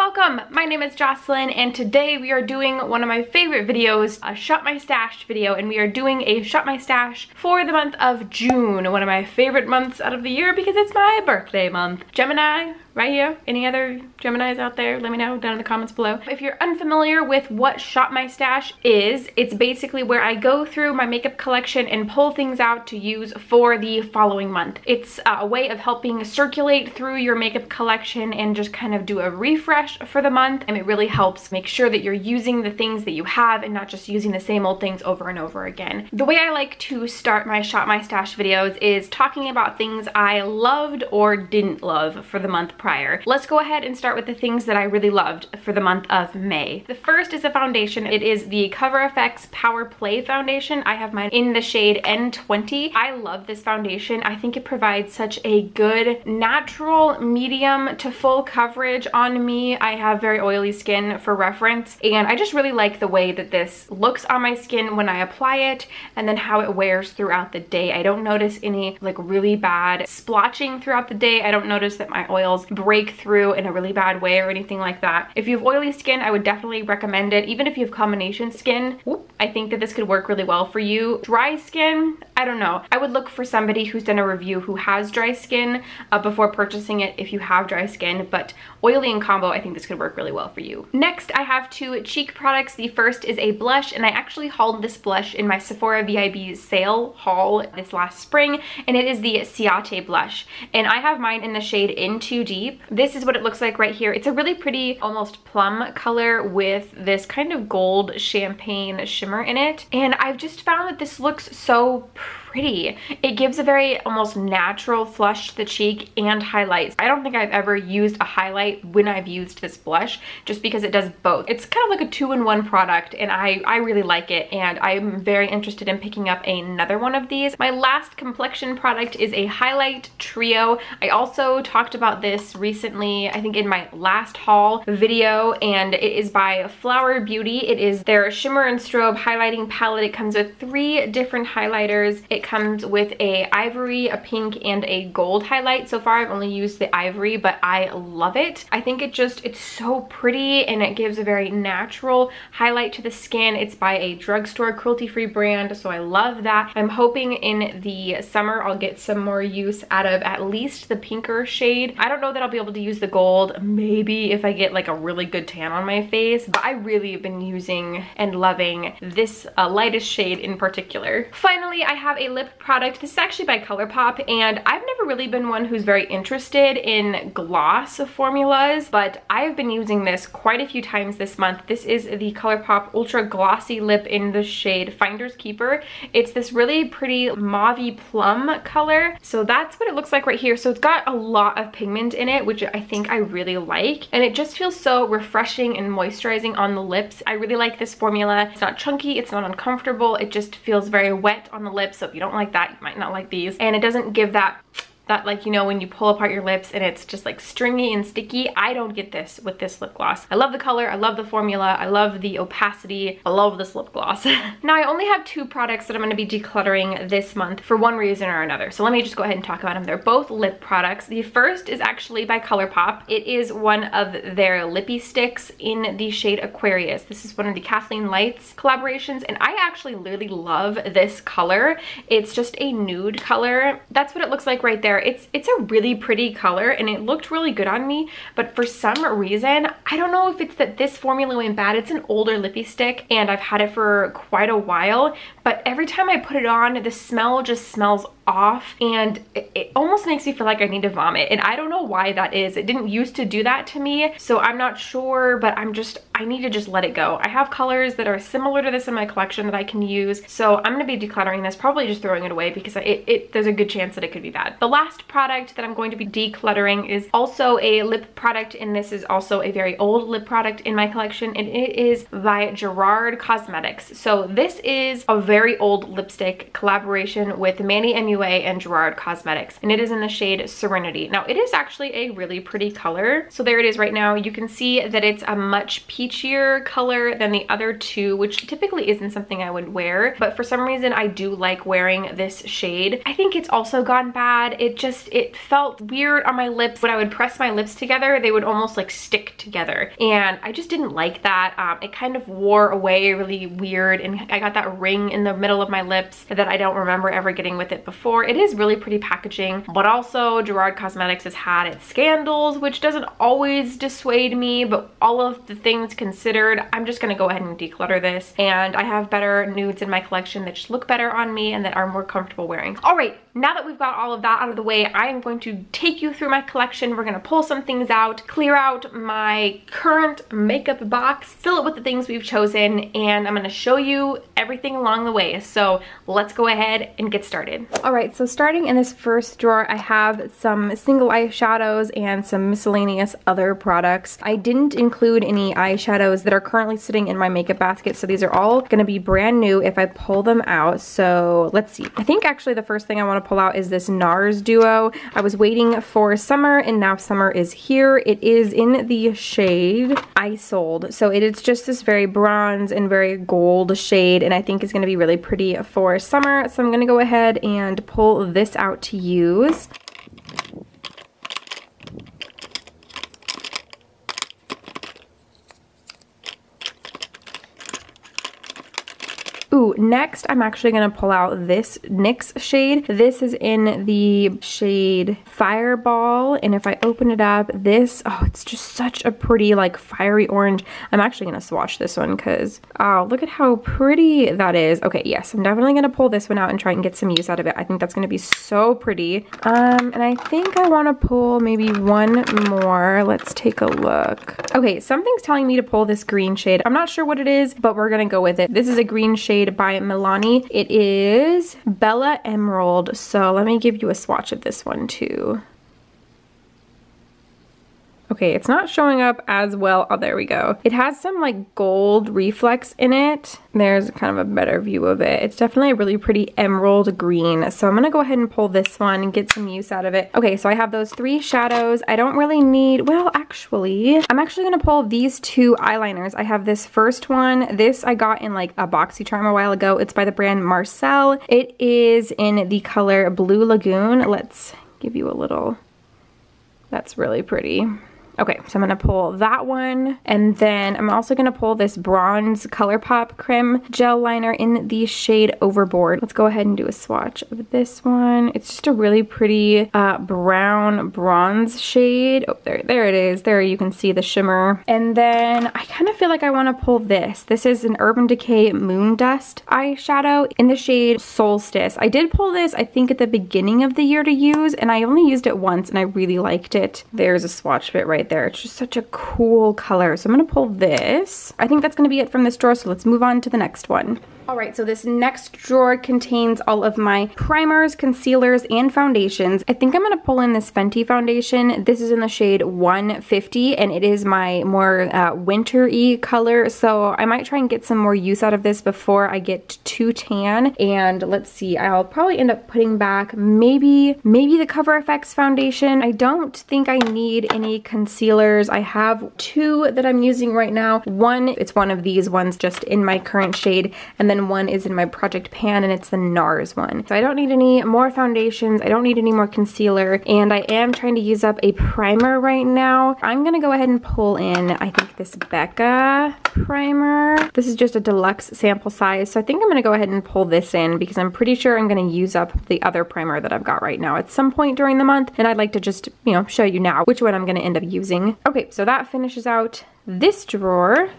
Welcome! My name is Jocelyn and today we are doing one of my favorite videos, a Shop My Stash video, and we are doing a Shop My Stash for the month of June, one of my favorite months out of the year because it's my birthday month. Gemini, right here. Any other Geminis out there? Let me know down in the comments below. If you're unfamiliar with what Shop My Stash is, it's basically where I go through my makeup collection and pull things out to use for the following month. It's a way of helping circulate through your makeup collection and just kind of do a refresh for the month, and it really helps make sure that you're using the things that you have and not just using the same old things over and over again. The way I like to start my Shop My Stash videos is talking about things I loved or didn't love for the month prior. Let's go ahead and start with the things that I really loved for the month of May. The first is a foundation. It is the Cover FX Power Play foundation. I have mine in the shade N20. I love this foundation. I think it provides such a good natural medium to full coverage on me. I have very oily skin for reference, and I just really like the way that this looks on my skin when I apply it and then how it wears throughout the day. I don't notice any like really bad splotching throughout the day. I don't notice that my oils break through in a really bad way or anything like that. If you have oily skin, I would definitely recommend it. Even if you have combination skin, I think that this could work really well for you. Dry skin, I don't know. I would look for somebody who's done a review who has dry skin before purchasing it if you have dry skin, but oily in combo, I think this could work really well for you. Next, I have two cheek products. The first is a blush, and I actually hauled this blush in my Sephora VIB sale haul this last spring, and it is the Ciate blush, and I have mine in the shade In Too Deep. This is what it looks like right here. It's a really pretty, almost plum color with this kind of gold champagne shimmer in it, and I've just found that this looks so pretty. It gives a very almost natural flush to the cheek and highlights. I don't think I've ever used a highlight when I've used this blush, just because it does both. It's kind of like a two-in-one product, and I really like it, and I'm very interested in picking up another one of these. My last complexion product is a highlight trio. I also talked about this recently, I think in my last haul video, and it is by Flower Beauty. It is their Shimmer and Strobe highlighting palette. It comes with 3 different highlighters. It comes with a ivory, a pink, and a gold highlight. So far I've only used the ivory, but I love it. I think it's so pretty, and it gives a very natural highlight to the skin. It's by a drugstore cruelty-free brand, so I love that. I'm hoping in the summer I'll get some more use out of at least the pinker shade. I don't know that I'll be able to use the gold, maybe if I get like a really good tan on my face, but I really have been using and loving this lightest shade in particular. Finally, I have a lip product. This is actually by ColourPop, and I've never really been one who's very interested in gloss formulas, but I've been using this quite a few times this month. This is the ColourPop Ultra Glossy Lip in the shade Finders Keeper. It's this really pretty mauvey plum color. So that's what it looks like right here. So it's got a lot of pigment in it, which I think I really like, and it just feels so refreshing and moisturizing on the lips. I really like this formula. It's not chunky, it's not uncomfortable, it just feels very wet on the lips. So if you don't like that, you might not like these. And it doesn't give that like, you know, when you pull apart your lips and it's just like stringy and sticky. I don't get this with this lip gloss. I love the color, I love the formula, I love the opacity, I love this lip gloss. Now I only have 2 products that I'm going to be decluttering this month for one reason or another. So let me just go ahead and talk about them. They're both lip products. The first is actually by ColourPop. It is one of their lippy sticks in the shade Aquarius. This is one of the Kathleen Lights collaborations, and I actually really love this color. It's just a nude color. That's what it looks like right there. It's a really pretty color, and it looked really good on me, but for some reason, I don't know if it's that this formula went bad. It's an older lippy stick, and I've had it for quite a while, but every time I put it on, the smell just smells off, and it almost makes me feel like I need to vomit, and I don't know why that is. It didn't used to do that to me, so I'm not sure, but I need to just let it go. I have colors that are similar to this in my collection that I can use, so I'm going to be decluttering this, probably just throwing it away because there's a good chance that it could be bad. The last product that I'm going to be decluttering is also a lip product, and this is also a very old lip product in my collection, and it is by Gerard Cosmetics. So this is a very old lipstick collaboration with Manny and MUA and Gerard Cosmetics, and it is in the shade Serenity. Now, it is actually a really pretty color. So there it is right now. You can see that it's a much peachier color than the other two, which typically isn't something I would wear, but for some reason I do like wearing this shade. I think it's also gone bad. It felt weird on my lips. When I would press my lips together, they would almost like stick together, and I just didn't like that. It kind of wore away really weird, and I got that ring in the middle of my lips that I don't remember ever getting with it before. It is really pretty packaging, but also Gerard Cosmetics has had its scandals, which doesn't always dissuade me, but all of the things considered, I'm just gonna go ahead and declutter this, and I have better nudes in my collection that just look better on me and that are more comfortable wearing. All right, now that we've got all of that out of the way, I am going to take you through my collection. We're gonna pull some things out, clear out my current makeup box, fill it with the things we've chosen, and I'm gonna show you everything along the way. So let's go ahead and get started. All right, so starting in this first drawer, I have some single eyeshadows and some miscellaneous other products. I didn't include any eyeshadows that are currently sitting in my makeup basket, so these are all gonna be brand new if I pull them out. So let's see. I think actually the first thing I wanna pull out is this NARS duo. I was waiting for summer, and now summer is here. It is in the shade Isoled. So it is just this very bronze and very gold shade, and I think it's gonna be really pretty for summer. So I'm gonna go ahead and pull this out to use. Ooh, next I'm actually gonna pull out this NYX shade. This is in the shade Fireball, and if I open it up, this, oh, it's just such a pretty like fiery orange. I'm actually gonna swatch this one because, oh, look at how pretty that is. Okay, yes, I'm definitely gonna pull this one out and try and get some use out of it. I think that's gonna be so pretty. And I think I wanna pull maybe one more. Let's take a look. Okay, something's telling me to pull this green shade. I'm not sure what it is, but we're gonna go with it. This is a green shade by Milani. It is Bella Emerald. So let me give you a swatch of this one too. Okay, it's not showing up as well. Oh, there we go. It has some like gold reflex in it. There's kind of a better view of it. It's definitely a really pretty emerald green. So I'm gonna go ahead and pull this one and get some use out of it. Okay, so I have those three shadows. I don't really need, well, actually, I'm actually gonna pull these two eyeliners. I have this first one. This I got in like a BoxyCharm a while ago. It's by the brand Marcel. It is in the color Blue Lagoon. Let's give you a little, that's really pretty. Okay, so I'm gonna pull that one, and then I'm also gonna pull this bronze ColourPop Creme gel liner in the shade Overboard. Let's go ahead and do a swatch of this one. It's just a really pretty brown bronze shade. Oh, there it is. There you can see the shimmer. And then I kind of feel like I wanna pull this. This is an Urban Decay Moon Dust eyeshadow in the shade Solstice. I did pull this, I think, at the beginning of the year to use, and I only used it once, and I really liked it. There's a swatch bit right there. It's just such a cool color. So I'm gonna pull this. I think that's gonna be it from this drawer, so let's move on to the next one. All right, so this next drawer contains all of my primers, concealers, and foundations. I think I'm gonna pull in this Fenty foundation. This is in the shade 150, and it is my more winter-y color, so I might try and get some more use out of this before I get too tan. And let's see, I'll probably end up putting back maybe the Cover FX foundation. I don't think I need any concealers. I have two that I'm using right now. One, it's one of these ones just in my current shade, and then one is in my Project Pan, and it's the NARS one. So I don't need any more foundations, I don't need any more concealer, and I am trying to use up a primer right now. I'm gonna go ahead and pull in, I think, this Becca primer. This is just a deluxe sample size, so I think I'm gonna go ahead and pull this in because I'm pretty sure I'm gonna use up the other primer that I've got right now at some point during the month, and I'd like to just, you know, show you now which one I'm gonna end up using. Okay, so that finishes out this drawer.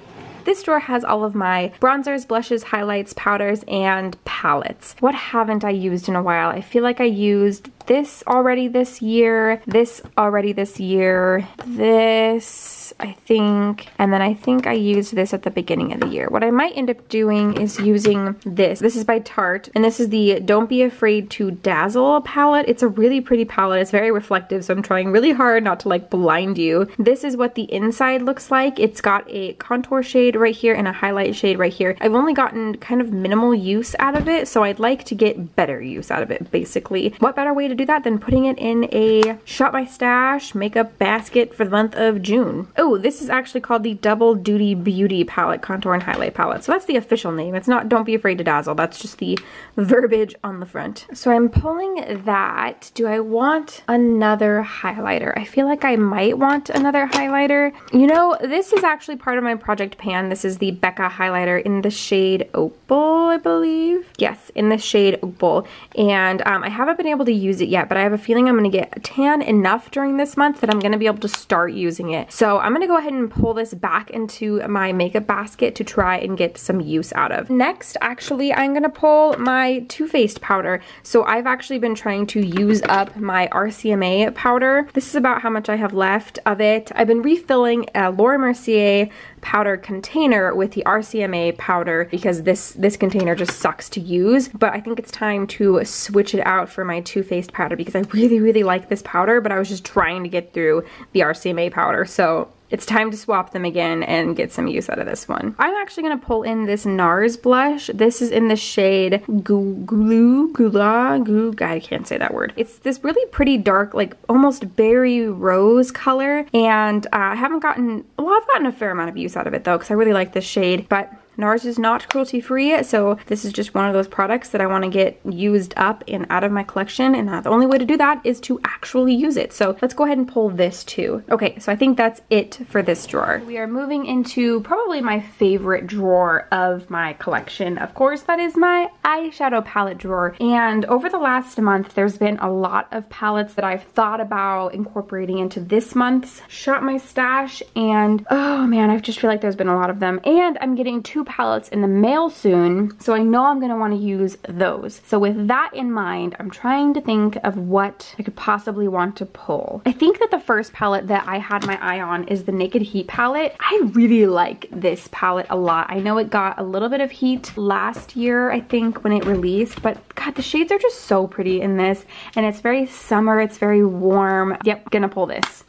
This drawer has all of my bronzers, blushes, highlights, powders, and palettes. What haven't I used in a while? I feel like I used this already this year, this already this year, this I think, and then I think I used this at the beginning of the year. What I might end up doing is using this. This is by Tarte, and this is the Don't Be Afraid to Dazzle palette. It's a really pretty palette. It's very reflective, so I'm trying really hard not to like blind you. This is what the inside looks like. It's got a contour shade right here and a highlight shade right here. I've only gotten kind of minimal use out of it, so I'd like to get better use out of it, basically. What better way to do that than putting it in a Shop My Stash makeup basket for the month of June. Oh, this is actually called the Double Duty Beauty Palette, Contour and Highlight Palette. So that's the official name. It's not Don't Be Afraid to Dazzle. That's just the verbiage on the front. So I'm pulling that. Do I want another highlighter? I feel like I might want another highlighter. You know, this is actually part of my project pan. This is the Becca highlighter in the shade Opal, I believe. Yes, in the shade Opal. And I haven't been able to use it yet, but I have a feeling I'm going to get tan enough during this month that I'm going to be able to start using it. So I'm going to go ahead and pull this back into my makeup basket to try and get some use out of. Next, actually, I'm going to pull my Too Faced powder. So I've actually been trying to use up my RCMA powder. This is about how much I have left of it. I've been refilling a Laura Mercier powder container with the RCMA powder because this container just sucks to use, but I think it's time to switch it out for my Too Faced powder because I really like this powder, but I was just trying to get through the RCMA powder, so it's time to swap them again and get some use out of this one. I'm actually going to pull in this NARS blush. This is in the shade Gula, I can't say that word. It's this really pretty dark, like almost berry rose color, and I haven't gotten, well, I've gotten a fair amount of use out of it though, because I really like this shade, but NARS is not cruelty free, so this is just one of those products that I want to get used up and out of my collection, and the only way to do that is to actually use it. So let's go ahead and pull this too. Okay, so I think that's it for this drawer. We are moving into probably my favorite drawer of my collection. Of course, that is my eyeshadow palette drawer. And over the last month, there's been a lot of palettes that I've thought about incorporating into this month's Shop My Stash, and oh man, I just feel like there's been a lot of them. And I'm getting 2 palettes in the mail soon, so I know I'm going to want to use those. So with that in mind, I'm trying to think of what I could possibly want to pull. I think that the first palette that I had my eye on is the Naked Heat palette. I really like this palette a lot. I know it got a little bit of heat last year, I think, when it released, but God, the shades are just so pretty in this, and it's very summer, it's very warm. Yep, gonna pull this.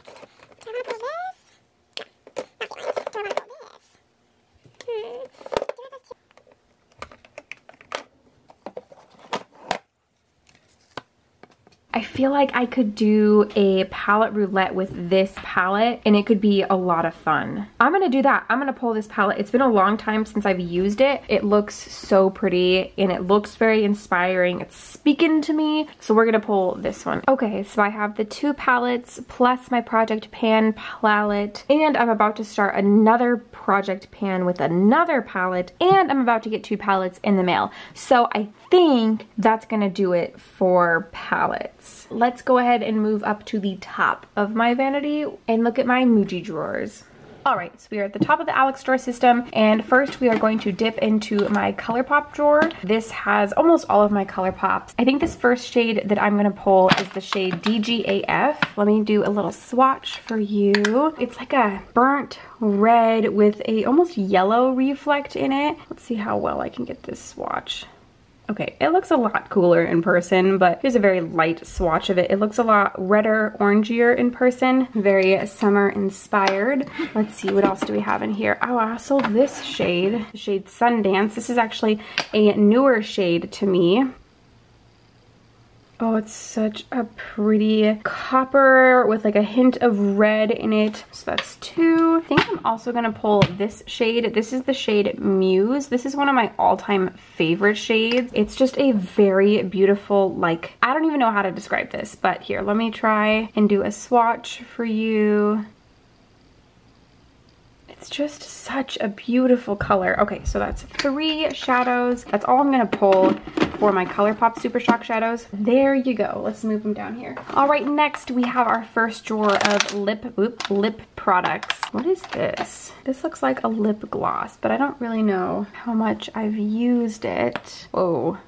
I feel like I could do a palette roulette with this palette and it could be a lot of fun. I'm gonna do that. I'm gonna pull this palette. It's been a long time since I've used it. It looks so pretty and it looks very inspiring. It's speaking to me. So we're gonna pull this one. Okay, so I have the 2 palettes plus my Project Pan palette, and I'm about to start another Project Pan with another palette, and I'm about to get 2 palettes in the mail. So I think that's gonna do it for palettes. Let's go ahead and move up to the top of my vanity and look at my Muji drawers. Alright, so we are at the top of the Alex drawer system, and first we are going to dip into my ColourPop drawer. This has almost all of my ColourPops. I think this first shade that I'm going to pull is the shade DGAF. Let me do a little swatch for you. It's like a burnt red with a almost yellow reflect in it. Let's see how well I can get this swatch. Okay, it looks a lot cooler in person, but here's a very light swatch of it. It looks a lot redder, orangier in person. Very summer inspired. Let's see, what else do we have in here? Oh, also this shade, the shade Sundance. This is actually a newer shade to me. Oh, it's such a pretty copper with like a hint of red in it. So that's 2. I think I'm also gonna pull this shade. This is the shade Muse. This is one of my all-time favorite shades. It's just a very beautiful, like, I don't even know how to describe this, but here, let me try and do a swatch for you. It's just such a beautiful color. Okay, so that's 3 shadows. That's all I'm gonna pull for my ColourPop Super Shock shadows. There you go. Let's move them down here. All right, next we have our first drawer of lip products. What is this? This looks like a lip gloss, but I don't really know how much I've used it. Whoa.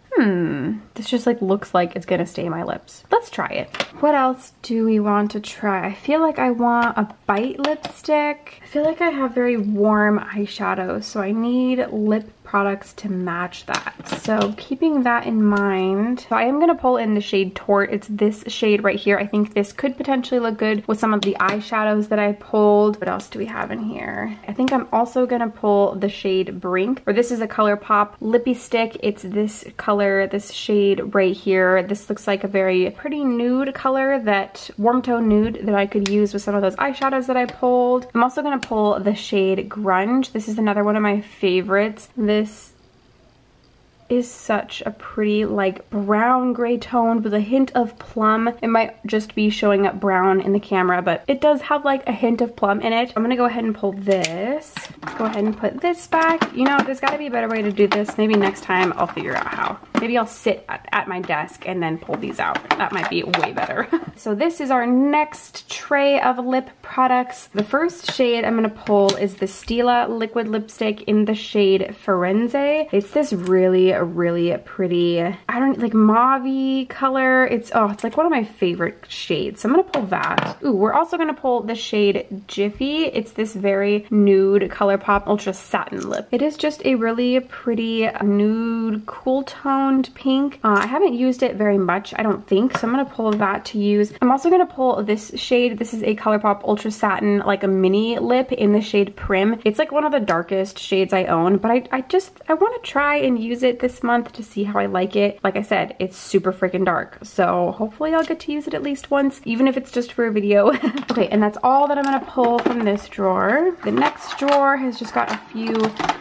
This just like looks like it's gonna stay my lips. Let's try it. What else do we want to try? I feel like I want a Bite lipstick. I feel like I have very warm eyeshadows, so I need lip products to match that. So keeping that in mind, so I am gonna pull in the shade Tort. It's this shade right here. I think this could potentially look good with some of the eyeshadows that I pulled. What else do we have in here? I think I'm also gonna pull the shade Brink, or this is a ColourPop lippy stick. It's this color, this shade right here. This looks like a very pretty nude color, that warm tone nude that I could use with some of those eyeshadows that I pulled. I'm also gonna pull the shade Grunge. This is another one of my favorites. This is such a pretty like brown gray tone with a hint of plum. It might just be showing up brown in the camera, but it does have like a hint of plum in it. I'm gonna go ahead and pull this. Go ahead and put this back. You know, there's gotta be a better way to do this. Maybe next time I'll figure out how. Maybe I'll sit at my desk and then pull these out. That might be way better. So this is our next tray of lip products. The first shade I'm gonna pull is the Stila liquid lipstick in the shade Firenze. It's this really pretty, I don't like mauve-y color. It's like one of my favorite shades. So I'm gonna pull that. Ooh, we're also gonna pull the shade Jiffy. It's this very nude ColourPop Ultra Satin Lip. It is just a really pretty nude, cool toned pink. I haven't used it very much, I don't think, so I'm gonna pull that to use. I'm also gonna pull this shade. This is a ColourPop Ultra Satin, like a mini lip in the shade Prim. It's like one of the darkest shades I own, but I want to try and use it this month to see how I like it. Like I said, it's super freaking dark, so hopefully I'll get to use it at least once, even if it's just for a video. Okay, and that's all that I'm gonna pull from this drawer. The next drawer has just got a few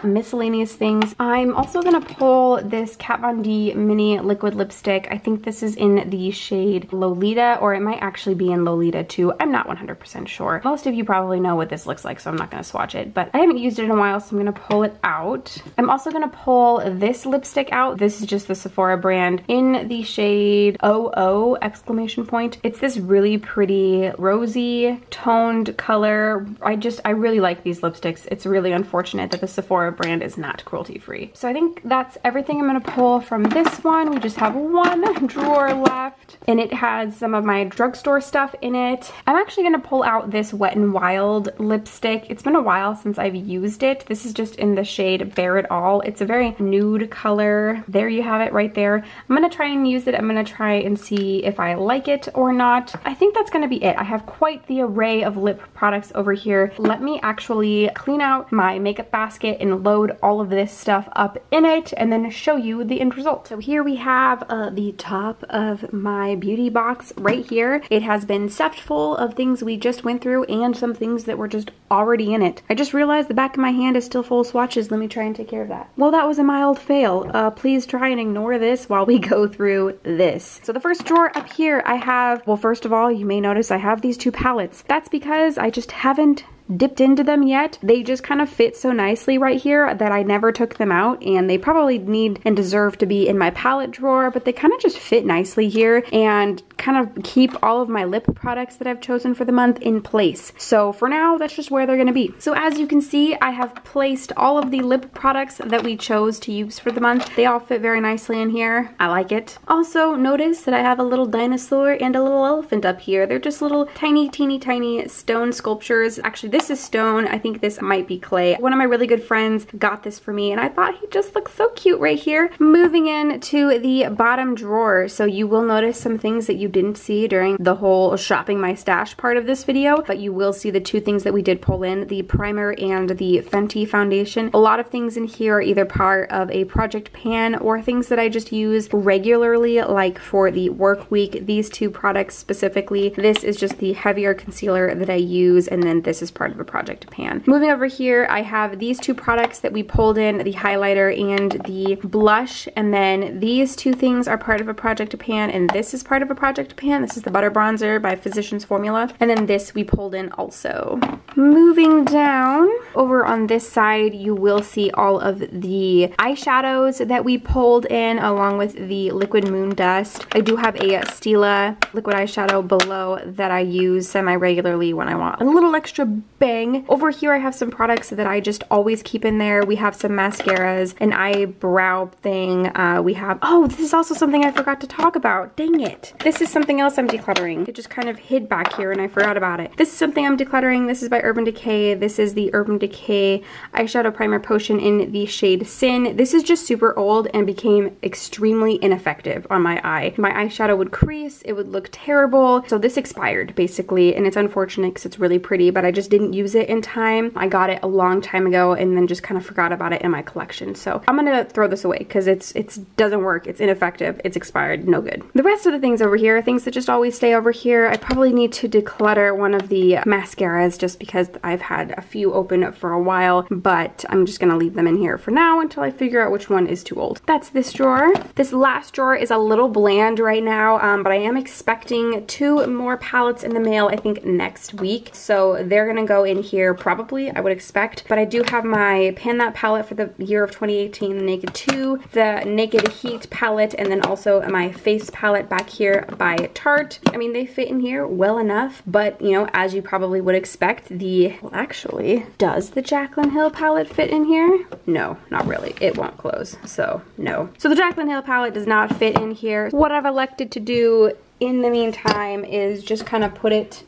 miscellaneous things. I'm also gonna pull this Kat Von D mini liquid lipstick. I think this is in the shade Lolita, or it might actually be in Lolita too. I'm not 100% sure. Most of you probably know what this looks like, so I'm not gonna swatch it, but I haven't used it in a while, so I'm gonna pull it out. I'm also gonna pull this lipstick out. This is just the Sephora brand in the shade OO exclamation point. It's this really pretty rosy toned color. I really like these lipsticks. It's really unfortunate that the Sephora brand is not cruelty free. So I think that's everything I'm gonna pull from this one. We just have one drawer left, and it has some of my drugstore stuff in it. I'm actually gonna pull out this Wet n Wild lipstick. It's been a while since I've used it. This is just in the shade Bare It All. It's a very nude color. There you have it right there. I'm gonna try and use it. I'm gonna try and see if I like it or not. I think that's gonna be it. I have quite the array of lip products over here. Let me actually clean out my makeup basket and load all of this stuff up in it and then show you the end result. So here we have the top of my beauty box right here. It has been stuffed full of things we just went through and some things that were just already in it. I just realized the back of my hand is still full of swatches. Let me try and take care of that. Well, that was a mild fail. Please try and ignore this while we go through this. So the first drawer up here I have, well, first of all, you may notice I have these two palettes. That's because I just haven't dipped into them yet. They just kind of fit so nicely right here that I never took them out, and they probably need and deserve to be in my palette drawer, but they kind of just fit nicely here and kind of keep all of my lip products that I've chosen for the month in place. So for now, that's just where they're gonna be. So as you can see, I have placed all of the lip products that we chose to use for the month. They all fit very nicely in here. I like it. Also notice that I have a little dinosaur and a little elephant up here. They're just little tiny, teeny tiny stone sculptures. Actually, this is stone. I think this might be clay. One of my really good friends got this for me, and I thought he just looks so cute right here. Moving into the bottom drawer, so you will notice some things that you didn't see during the whole shopping my stash part of this video, but you will see the two things that we did pull in, the primer and the Fenty foundation. A lot of things in here are either part of a project pan or things that I just use regularly, like for the work week. These two products specifically. This is just the heavier concealer that I use, and then this is part of a project pan. Moving over here, I have these two products that we pulled in, the highlighter and the blush, and then these two things are part of a project pan, and this is part of a project project pan. This is the Butter Bronzer by Physicians Formula. And then this we pulled in also. Moving down, over on this side, you will see all of the eyeshadows that we pulled in along with the Liquid Moon Dust. I do have a Stila liquid eyeshadow below that I use semi-regularly when I want a little extra bang. Over here, I have some products that I just always keep in there. We have some mascaras, an eyebrow thing. We have, oh, this is also something I forgot to talk about. Dang it. This is something else I'm decluttering. It just kind of hid back here and I forgot about it. This is something I'm decluttering. This is by Urban Decay. This is the Urban Decay eyeshadow primer potion in the shade Sin. This is just super old and became extremely ineffective on my eye. My eyeshadow would crease, it would look terrible. So this expired basically, and it's unfortunate because it's really pretty, but I just didn't use it in time. I got it a long time ago and then just kind of forgot about it in my collection. So I'm gonna throw this away because it doesn't work, it's ineffective, it's expired, no good. The rest of the things over here are things that just always stay over here. I probably need to declutter one of the mascaras just because I've had a few open for a while, but I'm just gonna leave them in here for now until I figure out which one is too old. That's this drawer. This last drawer is a little bland right now, but I am expecting 2 more palettes in the mail, I think next week. So they're gonna go in here probably, I would expect. But I do have my Pan That palette for the year of 2018, the Naked 2, the Naked Heat palette, and then also my face palette back here by Tarte. I mean, they fit in here well enough, but you know, as you probably would expect, well, actually, does the Jaclyn Hill palette fit in here? No, not really. It won't close, so no. So the Jaclyn Hill palette does not fit in here. What I've elected to do in the meantime is just kind of put it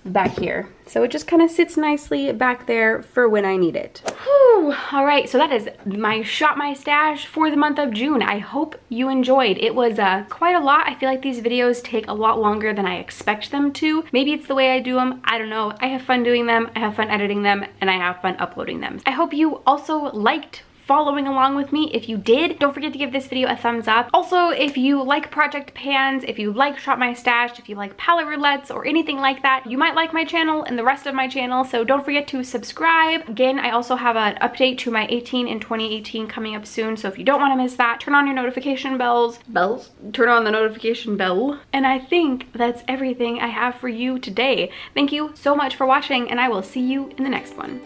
back here. So it just kind of sits nicely back there for when I need it. Whew. All right, so that is my Shop My Stash for the month of June. I hope you enjoyed. It was quite a lot. I feel like these videos take a lot longer than I expect them to. Maybe it's the way I do them. I don't know. I have fun doing them. I have fun editing them, and I have fun uploading them. I hope you also liked following along with me. If you did, don't forget to give this video a thumbs up. Also, if you like project pans, if you like Shop My Stash, if you like palette roulettes or anything like that, you might like my channel and the rest of my channel, so don't forget to subscribe. Again, I also have an update to my 18 in 2018 coming up soon, so if you don't want to miss that, turn on your notification bells. Turn on the notification bell. And I think that's everything I have for you today. Thank you so much for watching, and I will see you in the next one.